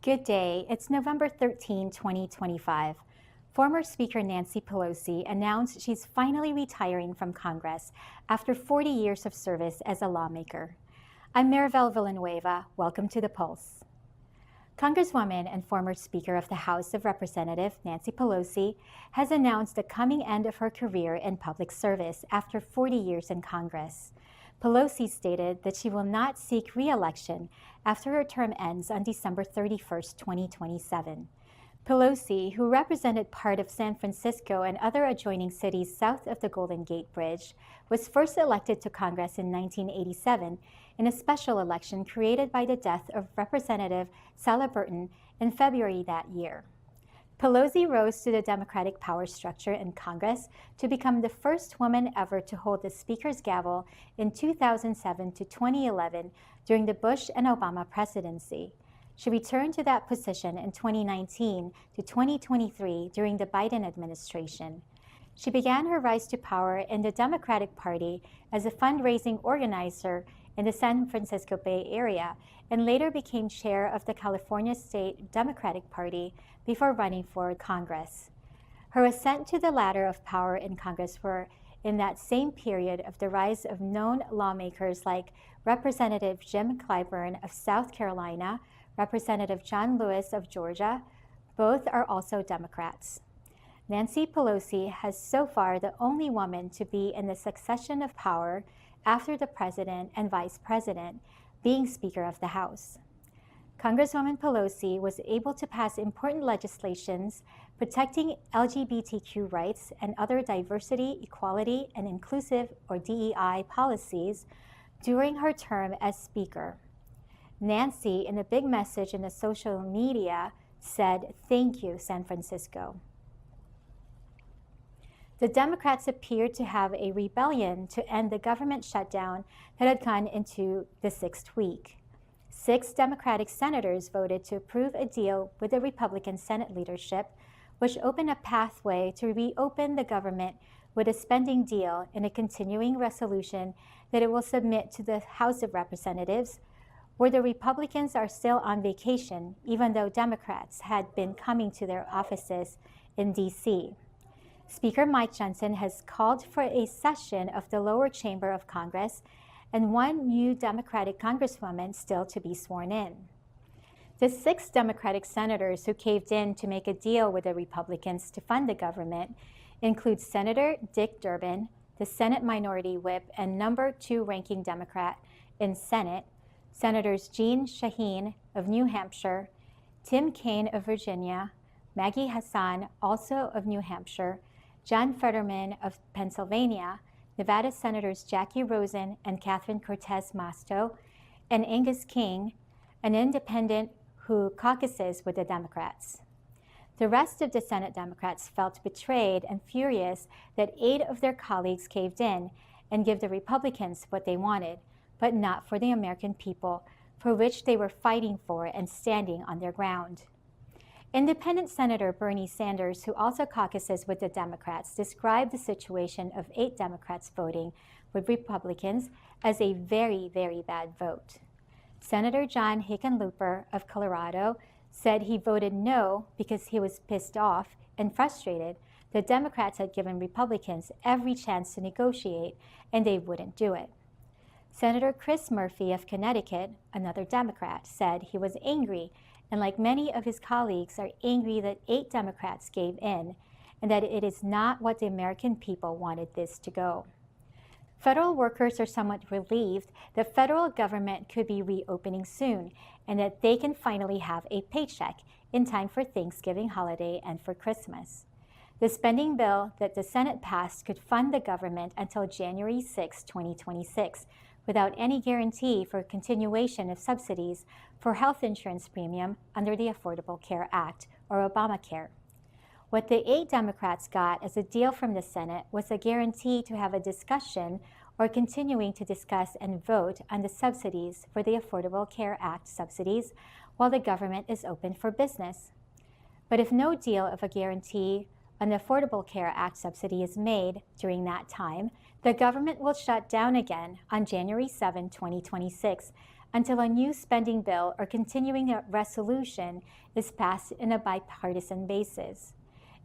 Good day. It's November 13, 2025. Former Speaker Nancy Pelosi announced she's finally retiring from Congress after 40 years of service as a lawmaker. I'm Maribel Villanueva. Welcome to The Pulse. Congresswoman and former Speaker of the House of Representatives Nancy Pelosi has announced the coming end of her career in public service after 40 years in Congress. Pelosi stated that she will not seek re-election after her term ends on December 31, 2027. Pelosi, who represented part of San Francisco and other adjoining cities south of the Golden Gate Bridge, was first elected to Congress in 1987 in a special election created by the death of Representative Sala Burton in February that year. Pelosi rose to the Democratic power structure in Congress to become the first woman ever to hold the Speaker's gavel in 2007 to 2011 during the Bush and Obama presidency. She returned to that position in 2019 to 2023 during the Biden administration. She began her rise to power in the Democratic Party as a fundraising organizer in the San Francisco Bay Area and later became chair of the California State Democratic Party before running for Congress. Her ascent to the ladder of power in Congress were in that same period of the rise of known lawmakers like Representative Jim Clyburn of South Carolina, Representative John Lewis of Georgia. Both are also Democrats. Nancy Pelosi has so far the only woman to be in the succession of power after the president and vice president, being Speaker of the House. Congresswoman Pelosi was able to pass important legislations protecting LGBTQ rights and other diversity, equality, and inclusive or DEI policies during her term as Speaker. Nancy, in a big message in the social media, said, "Thank you, San Francisco." The Democrats appeared to have a rebellion to end the government shutdown that had gone into the sixth week. 6 Democratic senators voted to approve a deal with the Republican Senate leadership, which opened a pathway to reopen the government with a spending deal in a continuing resolution that it will submit to the House of Representatives, where the Republicans are still on vacation, even though Democrats had been coming to their offices in D.C. Speaker Mike Johnson has called for a session of the lower chamber of Congress and 1 new Democratic congresswoman still to be sworn in. The 6 Democratic senators who caved in to make a deal with the Republicans to fund the government include Senator Dick Durbin, the Senate Minority Whip and number 2 ranking Democrat in Senate, Senators Jeanne Shaheen of New Hampshire, Tim Kaine of Virginia, Maggie Hassan, also of New Hampshire, John Fetterman of Pennsylvania, Nevada Senators Jackie Rosen and Catherine Cortez Masto, and Angus King, an independent who caucuses with the Democrats. The rest of the Senate Democrats felt betrayed and furious that 8 of their colleagues caved in and gave the Republicans what they wanted, but not for the American people, for which they were fighting for and standing on their ground. Independent Senator Bernie Sanders, who also caucuses with the Democrats, described the situation of 8 Democrats voting with Republicans as a very, very bad vote. Senator John Hickenlooper of Colorado said he voted no because he was pissed off and frustrated that Democrats had given Republicans every chance to negotiate and they wouldn't do it. Senator Chris Murphy of Connecticut, another Democrat, said he was angry and like many of his colleagues are angry that 8 Democrats gave in and that it is not what the American people wanted this to go. Federal workers are somewhat relieved the federal government could be reopening soon and that they can finally have a paycheck in time for Thanksgiving holiday and for Christmas. The spending bill that the Senate passed could fund the government until January 6, 2026, without any guarantee for continuation of subsidies for health insurance premium under the Affordable Care Act, or Obamacare. What the 8 Democrats got as a deal from the Senate was a guarantee to have a discussion or continuing to discuss and vote on the subsidies for the Affordable Care Act subsidies while the government is open for business. But if no deal of a guarantee on the Affordable Care Act subsidy is made during that time, the government will shut down again on January 7, 2026, until a new spending bill or continuing resolution is passed in a bipartisan basis.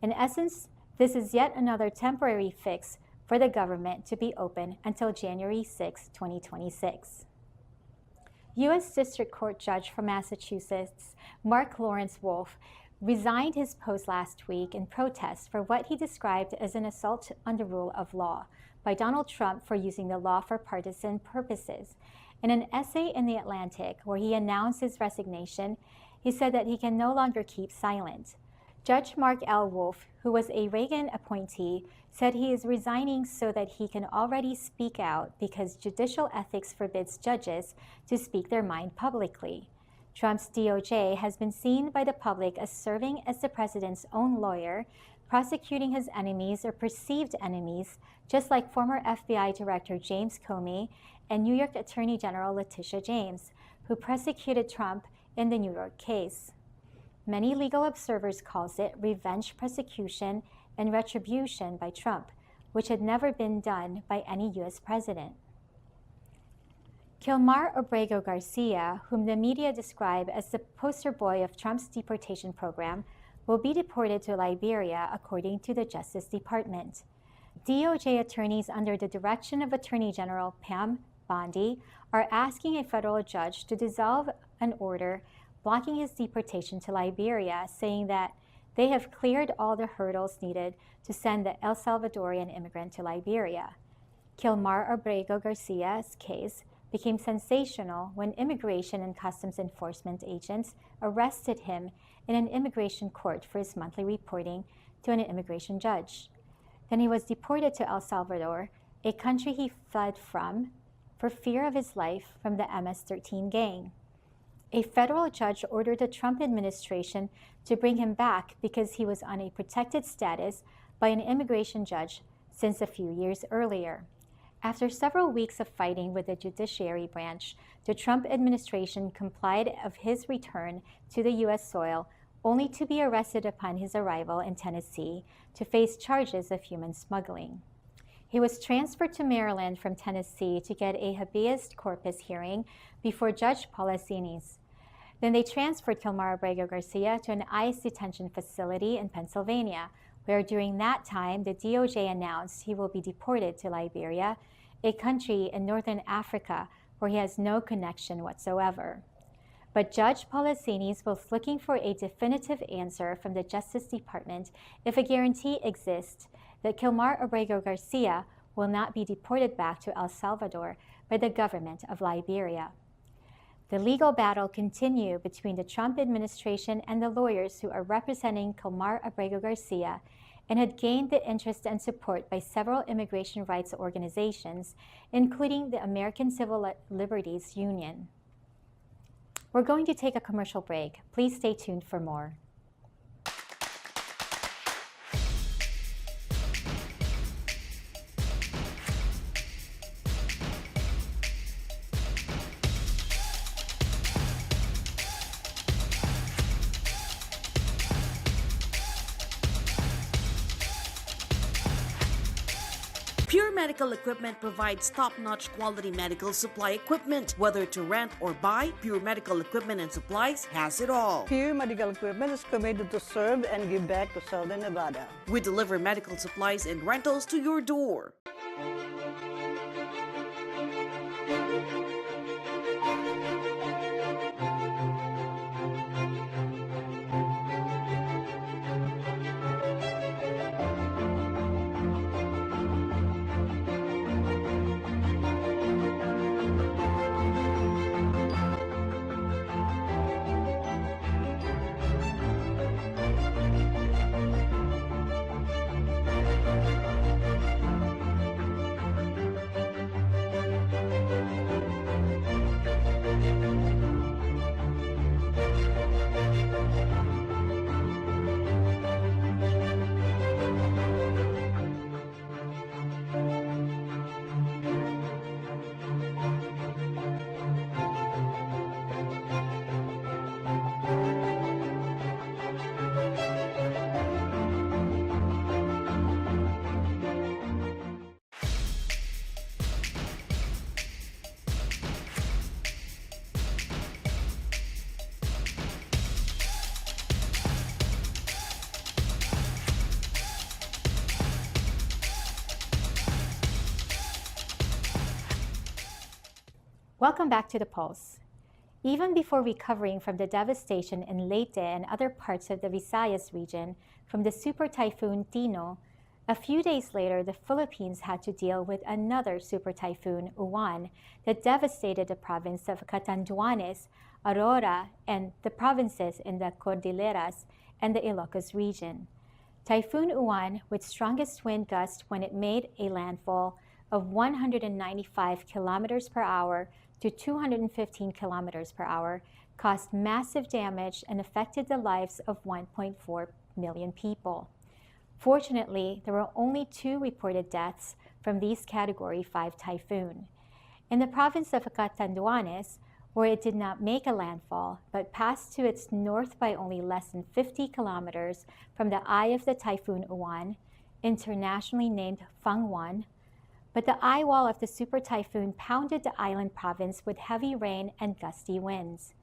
In essence, this is yet another temporary fix for the government to be open until January 6, 2026. U.S. District Court Judge from Massachusetts, Mark Lawrence Wolf, resigned his post last week in protest for what he described as an assault on the rule of law by Donald Trump for using the law for partisan purposes. In an essay in The Atlantic, where he announced his resignation, he said that he can no longer keep silent. Judge Mark L. Wolf, who was a Reagan appointee, said he is resigning so that he can already speak out because judicial ethics forbids judges to speak their mind publicly. Trump's DOJ has been seen by the public as serving as the president's own lawyer, prosecuting his enemies or perceived enemies, just like former FBI Director James Comey and New York Attorney General Letitia James, who prosecuted Trump in the New York case. Many legal observers calls it revenge prosecution and retribution by Trump, which had never been done by any U.S. president. Kilmar Abrego Garcia, whom the media describe as the poster boy of Trump's deportation program, will be deported to Liberia, according to the Justice Department. DOJ attorneys under the direction of Attorney General Pam Bondi are asking a federal judge to dissolve an order blocking his deportation to Liberia, saying that they have cleared all the hurdles needed to send the El Salvadorian immigrant to Liberia. Kilmar Abrego Garcia's case became sensational when Immigration and Customs Enforcement agents arrested him in an immigration court for his monthly reporting to an immigration judge. Then he was deported to El Salvador, a country he fled from for fear of his life from the MS-13 gang. A federal judge ordered the Trump administration to bring him back because he was on a protected status by an immigration judge since a few years earlier. After several weeks of fighting with the judiciary branch, the Trump administration complied of his return to the U.S. soil, only to be arrested upon his arrival in Tennessee to face charges of human smuggling. He was transferred to Maryland from Tennessee to get a habeas corpus hearing before Judge Paulasinis. Then they transferred Kilmar Abrego Garcia to an ICE detention facility in Pennsylvania, where during that time the DOJ announced he will be deported to Liberia, a country in northern Africa where he has no connection whatsoever. But Judge Paulasinis was looking for a definitive answer from the Justice Department if a guarantee exists that Kilmar Abrego Garcia will not be deported back to El Salvador by the government of Liberia. The legal battle continued between the Trump administration and the lawyers who are representing Kilmar Abrego Garcia and had gained the interest and support by several immigration rights organizations, including the American Civil Liberties Union. We're going to take a commercial break. Please stay tuned for more. Pure Medical Equipment provides top-notch quality medical supply equipment. Whether to rent or buy, Pure Medical Equipment and Supplies has it all. Pure Medical Equipment is committed to serve and give back to Southern Nevada. We deliver medical supplies and rentals to your door. Welcome back to The Pulse. Even before recovering from the devastation in Leyte and other parts of the Visayas region from the super typhoon Tino, a few days later the Philippines had to deal with another super typhoon, Uwan, that devastated the province of Catanduanes, Aurora, and the provinces in the Cordilleras and the Ilocos region. Typhoon Uwan, with strongest wind gusts when it made a landfall of 195 kilometers per hour to 215 kilometers per hour, caused massive damage and affected the lives of 1.4 million people. Fortunately, there were only 2 reported deaths from these Category 5 typhoon. In the province of Catanduanes, where it did not make a landfall but passed to its north by only less than 50 kilometers from the eye of the Typhoon Uwan, internationally named Fangwan, but the eye wall of the super typhoon pounded the island province with heavy rain and gusty winds.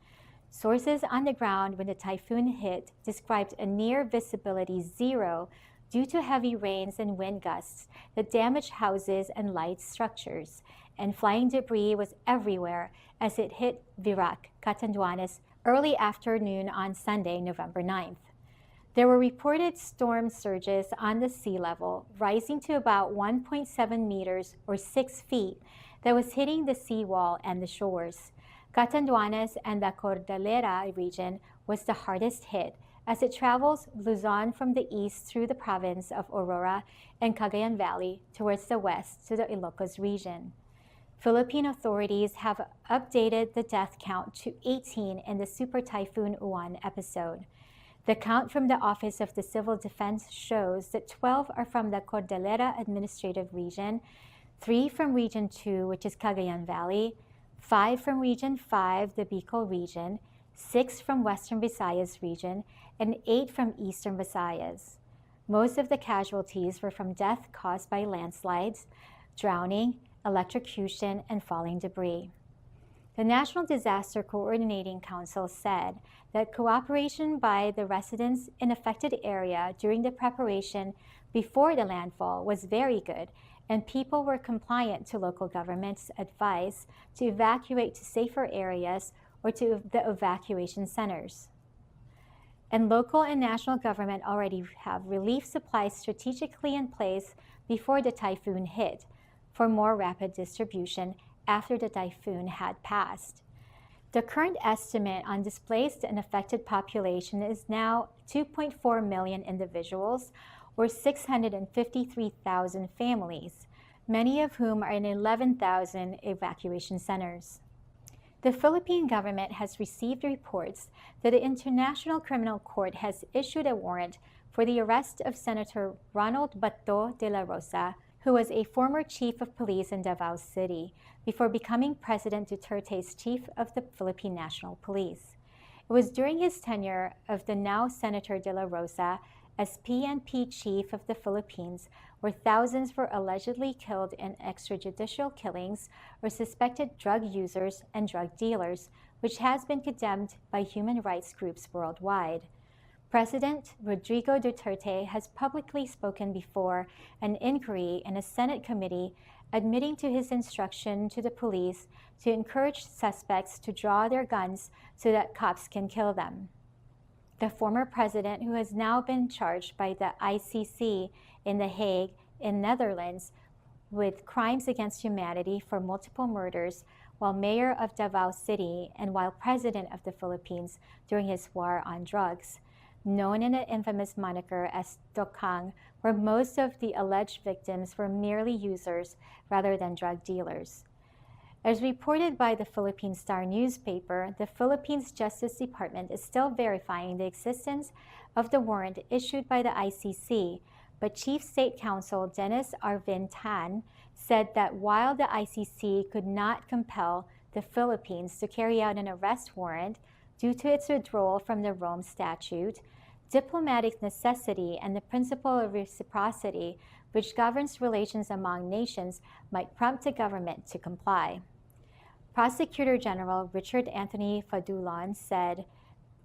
Sources on the ground when the typhoon hit described a near visibility 0 due to heavy rains and wind gusts that damaged houses and light structures, and flying debris was everywhere as it hit Virac, Catanduanes, early afternoon on Sunday, November 9th. There were reported storm surges on the sea level, rising to about 1.7 meters or 6 feet, that was hitting the seawall and the shores. Catanduanes and the Cordillera region was the hardest hit, as it travels Luzon from the east through the province of Aurora and Cagayan Valley towards the west to the Ilocos region. Philippine authorities have updated the death count to 18 in the Super Typhoon Uwan episode. The count from the Office of the Civil Defense shows that 12 are from the Cordillera Administrative Region, 3 from Region 2, which is Cagayan Valley, 5 from Region 5, the Bicol region, 6 from Western Visayas region, and 8 from Eastern Visayas. Most of the casualties were from death caused by landslides, drowning, electrocution, and falling debris. The National Disaster Coordinating Council said that cooperation by the residents in affected area during the preparation before the landfall was very good, and people were compliant to local government's advice to evacuate to safer areas or to the evacuation centers. And local and national government already have relief supplies strategically in place before the typhoon hit for more rapid distribution after the typhoon had passed. The current estimate on displaced and affected population is now 2.4 million individuals, or 653,000 families, many of whom are in 11,000 evacuation centers. The Philippine government has received reports that the International Criminal Court has issued a warrant for the arrest of Senator Ronald Bato de la Rosa, who was a former chief of police in Davao City before becoming President Duterte's chief of the Philippine National Police. It was during his tenure of the now Senator de la Rosa as PNP chief of the Philippines where thousands were allegedly killed in extrajudicial killings or suspected drug users and drug dealers, which has been condemned by human rights groups worldwide. President Rodrigo Duterte has publicly spoken before an inquiry in a Senate committee admitting to his instruction to the police to encourage suspects to draw their guns so that cops can kill them. The former president, who has now been charged by the ICC in The Hague in Netherlands with crimes against humanity for multiple murders while mayor of Davao City and while president of the Philippines during his war on drugs, known in an infamous moniker as Dokang, where most of the alleged victims were merely users rather than drug dealers. As reported by the Philippine Star newspaper, the Philippines Justice Department is still verifying the existence of the warrant issued by the ICC, but Chief State Counsel Dennis Arvin Tan said that while the ICC could not compel the Philippines to carry out an arrest warrant due to its withdrawal from the Rome Statute, diplomatic necessity and the principle of reciprocity, which governs relations among nations, might prompt the government to comply. Prosecutor General Richard Anthony Fadulon said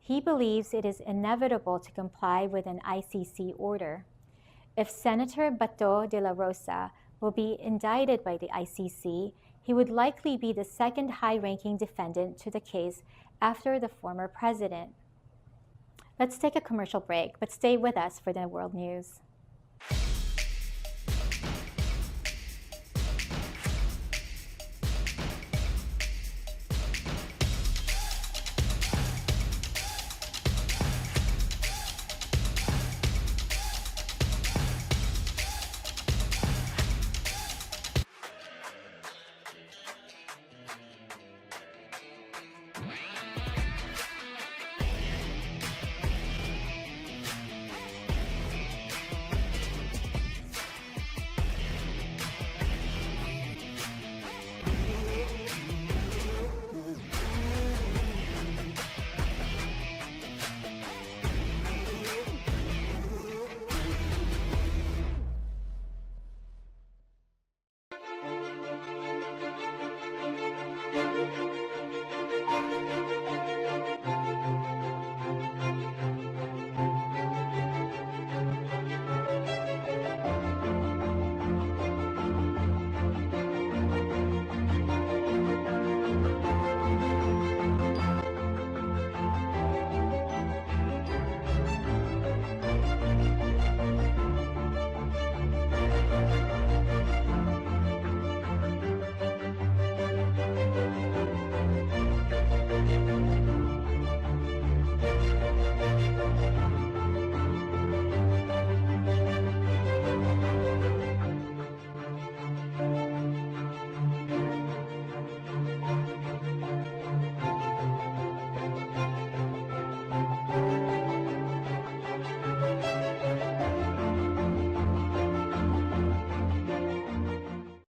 he believes it is inevitable to comply with an ICC order. If Senator Bato de la Rosa will be indicted by the ICC, He would likely be the second high-ranking defendant to the case after the former president. Let's take a commercial break, but stay with us for the world news.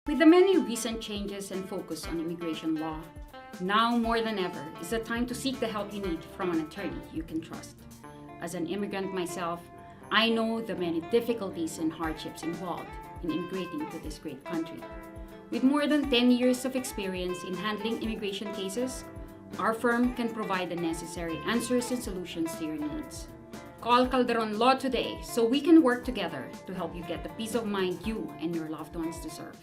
With the many recent changes and focus on immigration law, now more than ever is the time to seek the help you need from an attorney you can trust. As an immigrant myself, I know the many difficulties and hardships involved in immigrating to this great country. With more than 10 years of experience in handling immigration cases, our firm can provide the necessary answers and solutions to your needs. Call Calderon Law today so we can work together to help you get the peace of mind you and your loved ones deserve.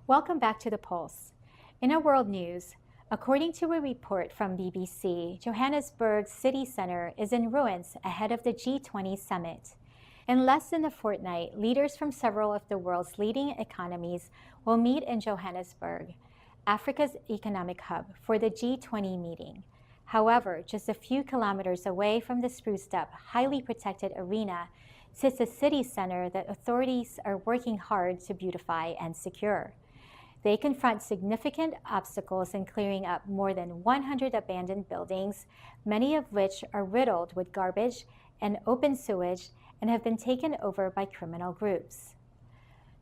Welcome back to The Pulse. In our world news, according to a report from BBC, Johannesburg's city center is in ruins ahead of the G20 summit. In less than a fortnight, leaders from several of the world's leading economies will meet in Johannesburg, Africa's economic hub, for the G20 meeting. However, just a few kilometers away from the spruced-up, highly protected arena sits a city center that authorities are working hard to beautify and secure. They confront significant obstacles in clearing up more than 100 abandoned buildings, many of which are riddled with garbage and open sewage and have been taken over by criminal groups.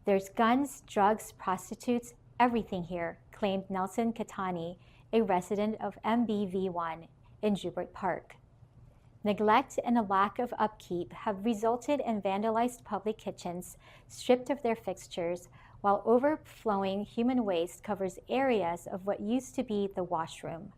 There's guns, drugs, prostitutes, everything here, claimed Nelson Katani, a resident of MBV1 in Joubert Park. Neglect and a lack of upkeep have resulted in vandalized public kitchens stripped of their fixtures, while overflowing human waste covers areas of what used to be the washroom.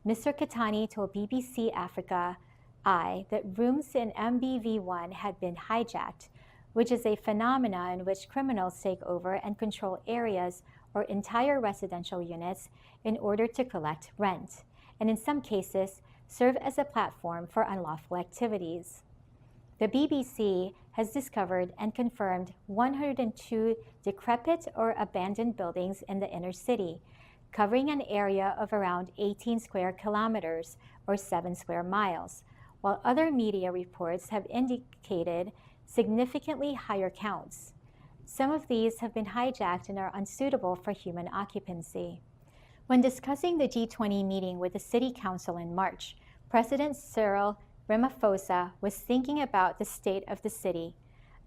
Mr. Katani told BBC Africa Eye that rooms in MBV1 had been hijacked, which is a phenomenon in which criminals take over and control areas or entire residential units in order to collect rent, and in some cases, serve as a platform for unlawful activities. The BBC has discovered and confirmed 102 decrepit or abandoned buildings in the inner city, covering an area of around 18 square kilometers or 7 square miles, while other media reports have indicated significantly higher counts. Some of these have been hijacked and are unsuitable for human occupancy. When discussing the G20 meeting with the City Council in March, President Cyril Ramaphosa was thinking about the state of the city.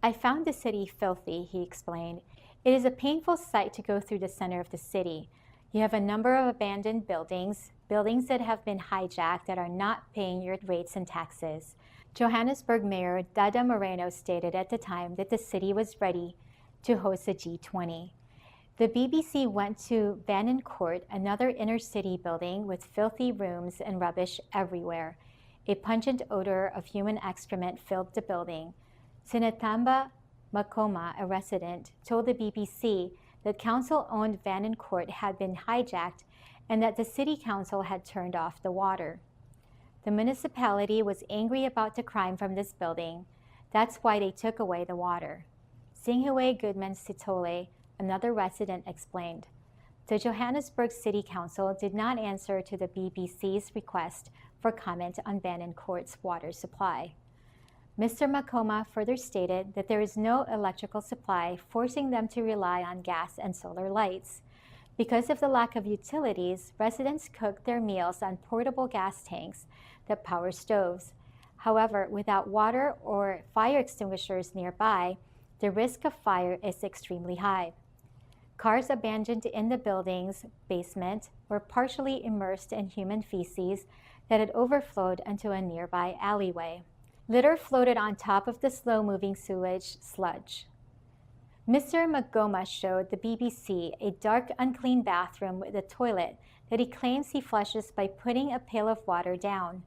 "I found the city filthy," he explained. "It is a painful sight to go through the center of the city. You have a number of abandoned buildings that have been hijacked that are not paying your rates and taxes." Johannesburg Mayor Dada Moreno stated at the time that the city was ready to host a G20. The BBC went to Bannon Court, another inner-city building with filthy rooms and rubbish everywhere. A pungent odor of human excrement filled the building. Sinatamba Makoma, a resident, told the BBC that council-owned Bannon Court had been hijacked and that the city council had turned off the water. The municipality was angry about the crime from this building. That's why they took away the water. Singhue Goodman Sitole, another resident, explained. The Johannesburg City Council did not answer to the BBC's request for comment on Bannon Court's water supply. Mr. Makoma further stated that there is no electrical supply, forcing them to rely on gas and solar lights. Because of the lack of utilities, residents cook their meals on portable gas tanks that power stoves. However, without water or fire extinguishers nearby, the risk of fire is extremely high. Cars abandoned in the building's basement were partially immersed in human feces that had overflowed into a nearby alleyway. Litter floated on top of the slow-moving sewage sludge. Mr. Magoma showed the BBC a dark, unclean bathroom with a toilet that he claims he flushes by putting a pail of water down.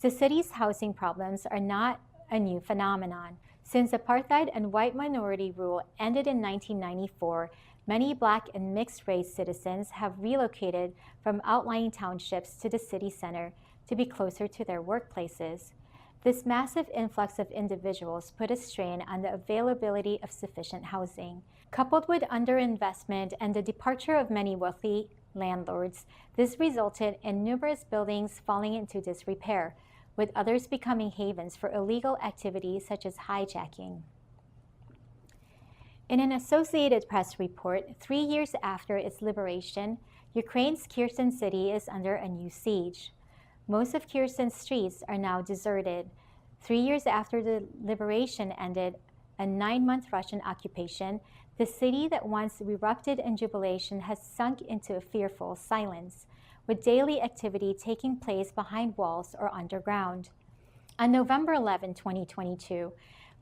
The city's housing problems are not a new phenomenon. Since apartheid and white minority rule ended in 1994, many Black and mixed-race citizens have relocated from outlying townships to the city center to be closer to their workplaces. This massive influx of individuals put a strain on the availability of sufficient housing. Coupled with underinvestment and the departure of many wealthy landlords, this resulted in numerous buildings falling into disrepair, with others becoming havens for illegal activities such as hijacking. In an Associated Press report, 3 years after its liberation, Ukraine's Kherson city is under a new siege. Most of Kherson's streets are now deserted. 3 years after the liberation ended a 9-month Russian occupation, the city that once erupted in jubilation has sunk into a fearful silence, with daily activity taking place behind walls or underground. On November 11, 2022,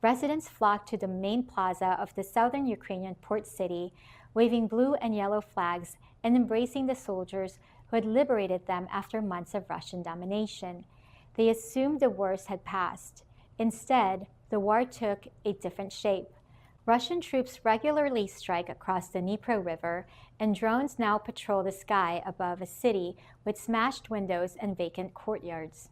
residents flocked to the main plaza of the southern Ukrainian port city, waving blue and yellow flags and embracing the soldiers who had liberated them after months of Russian domination. They assumed the worst had passed. Instead, the war took a different shape. Russian troops regularly strike across the Dnipro River, and drones now patrol the sky above a city with smashed windows and vacant courtyards.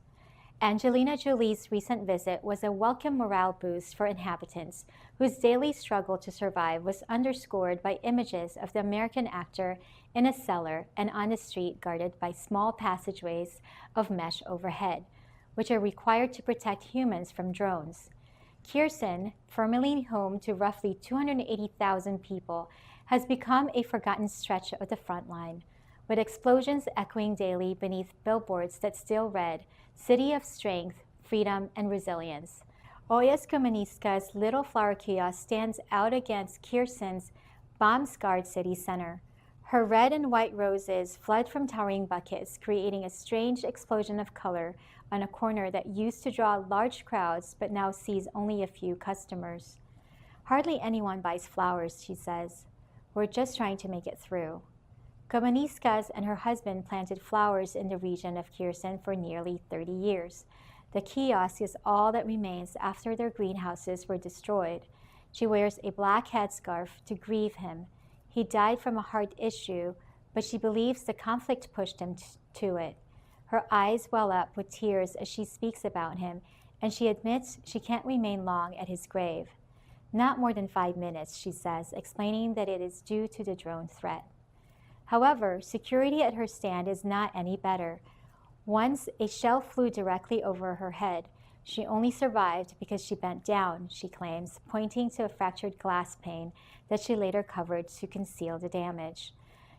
Angelina Jolie's recent visit was a welcome morale boost for inhabitants, whose daily struggle to survive was underscored by images of the American actor in a cellar and on a street guarded by small passageways of mesh overhead, which are required to protect humans from drones. Kherson, formerly home to roughly 280,000 people, has become a forgotten stretch of the front line, with explosions echoing daily beneath billboards that still read, "City of Strength, Freedom, and Resilience." Ollas Komuniska's Little Flower Kiosk stands out against Kherson's bomb-scarred city center. Her red and white roses flood from towering buckets, creating a strange explosion of color on a corner that used to draw large crowds but now sees only a few customers. "Hardly anyone buys flowers," she says. "We're just trying to make it through." Komuniskas and her husband planted flowers in the region of Kherson for nearly 30 years. The kiosk is all that remains after their greenhouses were destroyed. She wears a black headscarf to grieve him. He died from a heart issue, but she believes the conflict pushed him to it. Her eyes well up with tears as she speaks about him, and she admits she can't remain long at his grave. "Not more than 5 minutes," she says, explaining that it is due to the drone threat. However, security at her stand is not any better. Once a shell flew directly over her head. She only survived because she bent down, she claims, pointing to a fractured glass pane that she later covered to conceal the damage.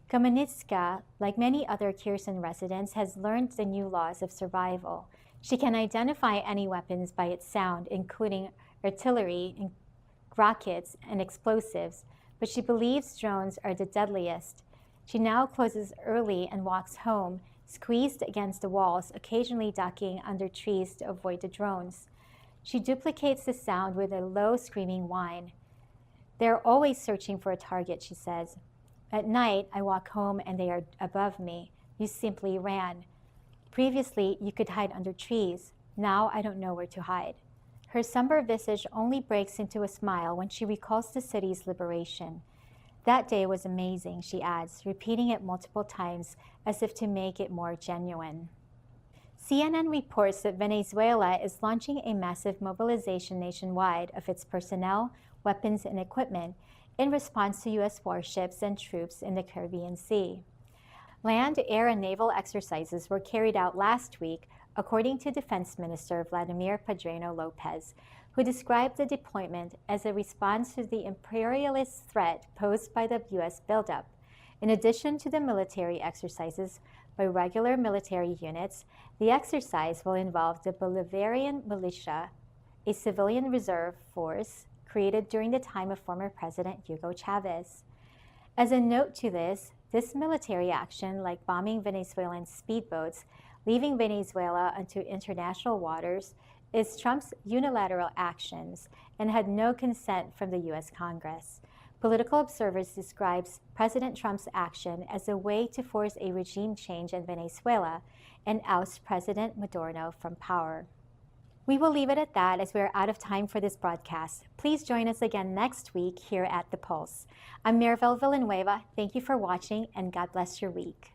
Komunitska, like many other Kherson residents, has learned the new laws of survival. She can identify any weapons by its sound, including artillery, rockets, and explosives, but she believes drones are the deadliest. She now closes early and walks home, squeezed against the walls, occasionally ducking under trees to avoid the drones. She duplicates the sound with a low screaming whine. They're always searching for a target, she says. At night, I walk home and they are above me. You simply ran. Previously, you could hide under trees. Now I don't know where to hide. Her somber visage only breaks into a smile when she recalls the city's liberation. That day was amazing, she adds, repeating it multiple times as if to make it more genuine. CNN reports that Venezuela is launching a massive mobilization nationwide of its personnel, weapons, and equipment in response to U.S. warships and troops in the Caribbean Sea. Land, air, and naval exercises were carried out last week, according to Defense Minister Vladimir Padrino Lopez, who described the deployment as a response to the imperialist threat posed by the U.S. buildup. In addition to the military exercises by regular military units, the exercise will involve the Bolivarian militia, a civilian reserve force created during the time of former President Hugo Chavez. As a note to this military action, like bombing Venezuelan speedboats, leaving Venezuela onto international waters, is Trump's unilateral actions and had no consent from the U.S. Congress. Political observers describe President Trump's action as a way to force a regime change in Venezuela and oust President Maduro from power. We will leave it at that as we are out of time for this broadcast. Please join us again next week here at The Pulse. I'm Maribel Villanueva. Thank you for watching and God bless your week.